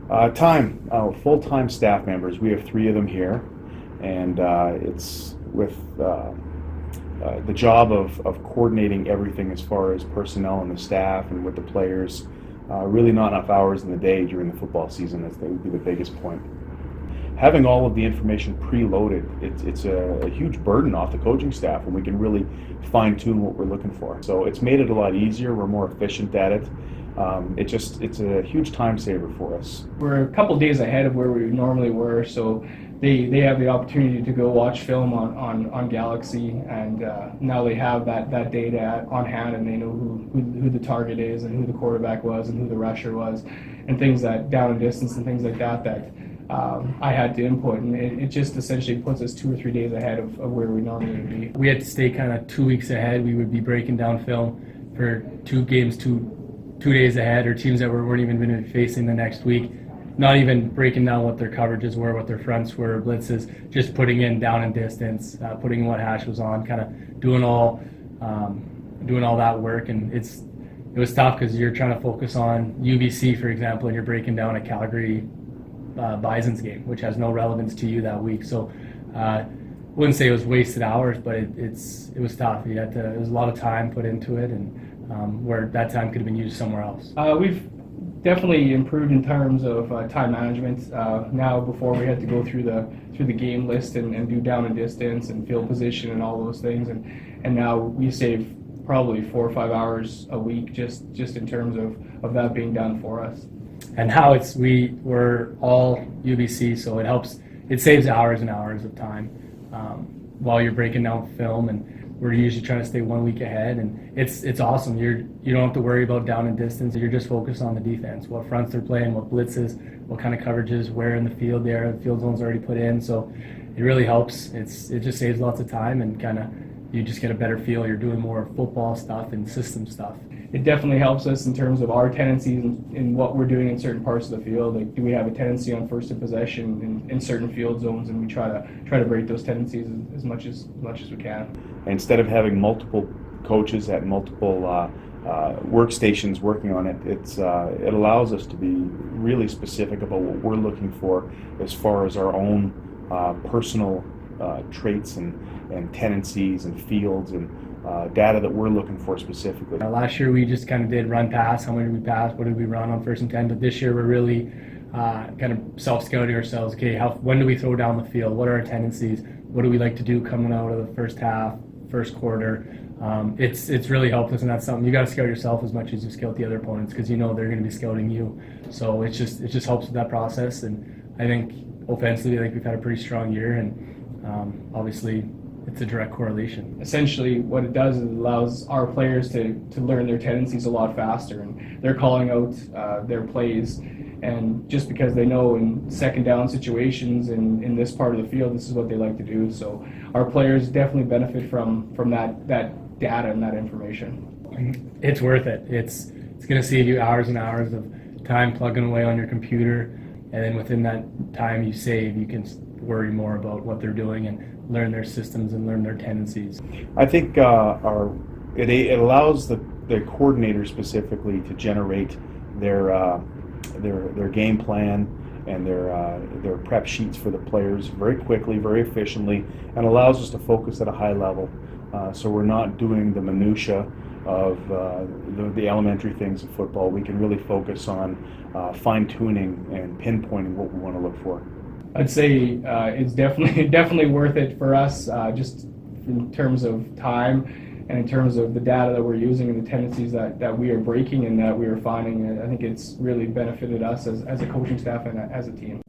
Full-time staff members. We have 3 of them here, and it's with the job of coordinating everything as far as personnel and the staff and with the players. Really not enough hours in the day during the football season. That would be the biggest point. Having all of the information preloaded, it's a huge burden off the coaching staff, and we can really fine-tune what we're looking for. So it's made it a lot easier. We're more efficient at it. It's a huge time saver for us. We're a couple days ahead of where we normally were, so they have the opportunity to go watch film on Galaxy, and now they have that data on hand, and they know who the target is and who the quarterback was and who the rusher was, and things that down and distance and things like that I had to input, and it just essentially puts us 2 or 3 days ahead of where we normally would be. We had to stay kind of 2 weeks ahead. We would be breaking down film for 2 games, two days ahead, or teams that weren't even going to be facing the next week. Not even breaking down what their coverages were, what their fronts were, blitzes, just putting in down and distance, putting in what hash was on, kind of doing all that work. And it was tough because you're trying to focus on UBC, for example, and you're breaking down a Calgary Bison's game, which has no relevance to you that week. So wouldn't say it was wasted hours, but it was tough. It was a lot of time put into it, and where that time could have been used somewhere else. We've definitely improved in terms of time management. Now, before we had to go through the game list and do down and distance and field position and all those things, and now we save probably 4 or 5 hours a week just in terms of that being done for us. And how we're all UBC, so it saves hours and hours of time while you're breaking down film, and we're usually trying to stay 1 week ahead, and it's awesome. You don't have to worry about down and distance. You're just focused on the defense, what fronts they're playing, what blitzes, what kind of coverages, where in the field the field zone's already put in. So it really helps. It just saves lots of time, and kind of you just get a better feel. You're doing more football stuff and system stuff. It definitely helps us in terms of our tendencies in what we're doing in certain parts of the field. Like, do we have a tendency on first and possession in certain field zones, and we try to break those tendencies as much as we can. Instead of having multiple coaches at multiple workstations working on it, it allows us to be really specific about what we're looking for as far as our own personal traits and tendencies and fields and data that we're looking for specifically. Last year we just kind of did run pass. How many did we pass? What did we run on first and 10? But this year we're really kind of self-scouting ourselves. Okay, when do we throw down the field? What are our tendencies? What do we like to do coming out of the first half, first quarter? It's really helped us, and that's something you got to scout yourself as much as you scout the other opponents, because you know they're going to be scouting you. So it just helps with that process, and I think offensively, we've had a pretty strong year, and obviously it's a direct correlation. Essentially, what it does is it allows our players to learn their tendencies a lot faster, and they're calling out their plays. And just because they know in second down situations in this part of the field, this is what they like to do. So our players definitely benefit from that data and that information. It's worth it. It's going to save you hours and hours of time plugging away on your computer, and then within that time you save, you can worry more about what they're doing and learn their systems and learn their tendencies. I think it allows the coordinator specifically to generate their game plan and their prep sheets for the players very quickly, very efficiently, and allows us to focus at a high level. So we're not doing the minutia of the elementary things of football. We can really focus on fine-tuning and pinpointing what we want to look for. I'd say it's definitely worth it for us, just in terms of time and in terms of the data that we're using and the tendencies that we are breaking and that we are finding. I think it's really benefited us as a coaching staff and as a team.